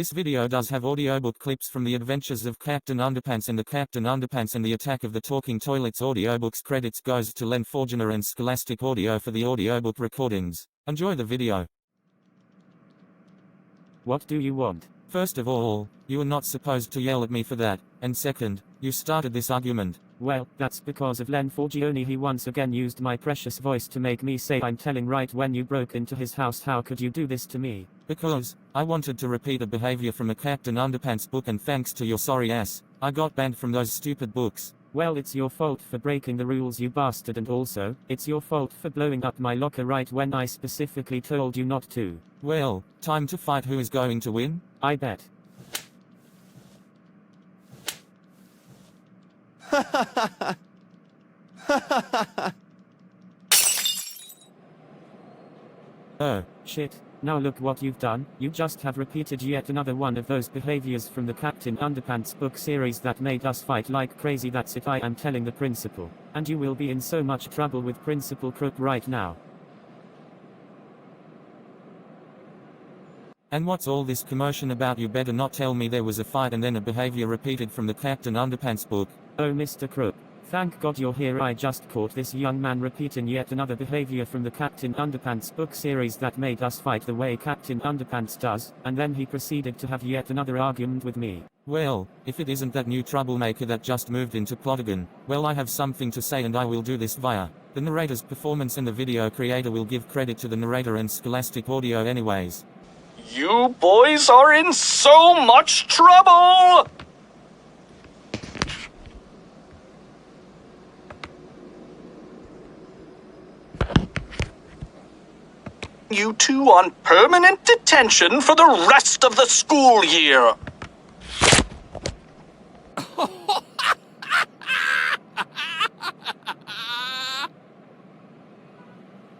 This video does have audiobook clips from The Adventures of Captain Underpants and the Captain Underpants and the Attack of the Talking Toilets. Audiobooks credits goes to Forgione and Scohlastic Audio for the audiobook recordings. Enjoy the video. What do you want? First of all, you are not supposed to yell at me for that, and second, you started this argument. Well, that's because of Forgione. He once again used my precious voice to make me say I'm telling right when you broke into his house. How could you do this to me? Because I wanted to repeat a behavior from a Captain Underpants book, and thanks to your sorry ass, I got banned from those stupid books. Well, it's your fault for breaking the rules, you bastard, and also, it's your fault for blowing up my locker right when I specifically told you not to. Well, time to fight. Who is going to win? I bet. Oh, shit. Now look what you've done. You just have repeated yet another one of those behaviors from the Captain Underpants book series that made us fight like crazy. That's it, I am telling the principal. And you will be in so much trouble with Principal Crook right now. And what's all this commotion about? You better not tell me there was a fight and then a behavior repeated from the Captain Underpants book. Oh, Mr. Crook. Thank God you're here. I just caught this young man repeating yet another behavior from the Captain Underpants book series that made us fight the way Captain Underpants does, and then he proceeded to have yet another argument with me. Well, if it isn't that new troublemaker that just moved into Plotagon, well, I have something to say, and I will do this via the narrator's performance, and the video creator will give credit to the narrator and Scohlastic Audio anyways. You boys are in so much trouble! You two on permanent detention for the rest of the school year.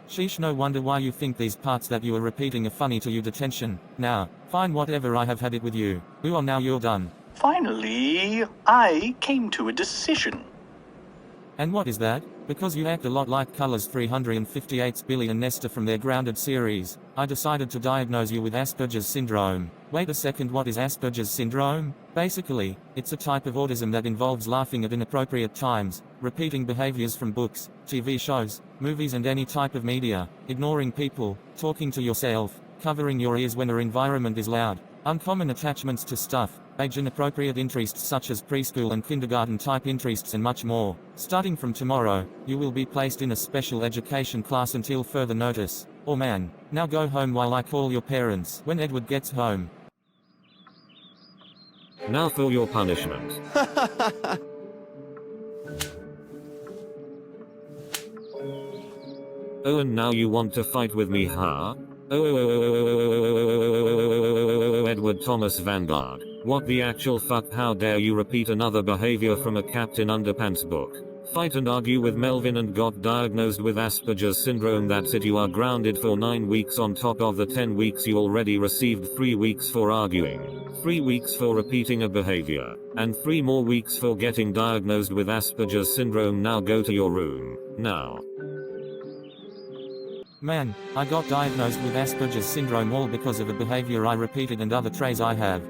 Sheesh, no wonder why you think these parts that you are repeating are funny to you. Detention. Now, fine, whatever, I have had it with you. Now you're done. Finally, I came to a decision. And what is that? Because you act a lot like Colors 358's Billy and Nestor from their Grounded series, I decided to diagnose you with Asperger's syndrome. Wait a second, what is Asperger's syndrome? Basically, it's a type of autism that involves laughing at inappropriate times, repeating behaviors from books, TV shows, movies and any type of media, ignoring people, talking to yourself, covering your ears when your environment is loud, uncommon attachments to stuff, age-inappropriate interests such as preschool and kindergarten type interests, and much more. Starting from tomorrow, you will be placed in a special education class until further notice. Oh man, now go home while I call your parents when Edward gets home. Now for your punishment. Oh, and now you want to fight with me, huh? Oh, Edward Thomas Vanguard. What the actual fuck? How dare you repeat another behavior from a Captain Underpants book? Fight and argue with Melvin and got diagnosed with Asperger's syndrome. That's it, you are grounded for 9 weeks on top of the 10 weeks you already received. 3 weeks for arguing, 3 weeks for repeating a behavior, and 3 more weeks for getting diagnosed with Asperger's syndrome. Now go to your room, now. Man, I got diagnosed with Asperger's syndrome all because of a behavior I repeated and other traits I have.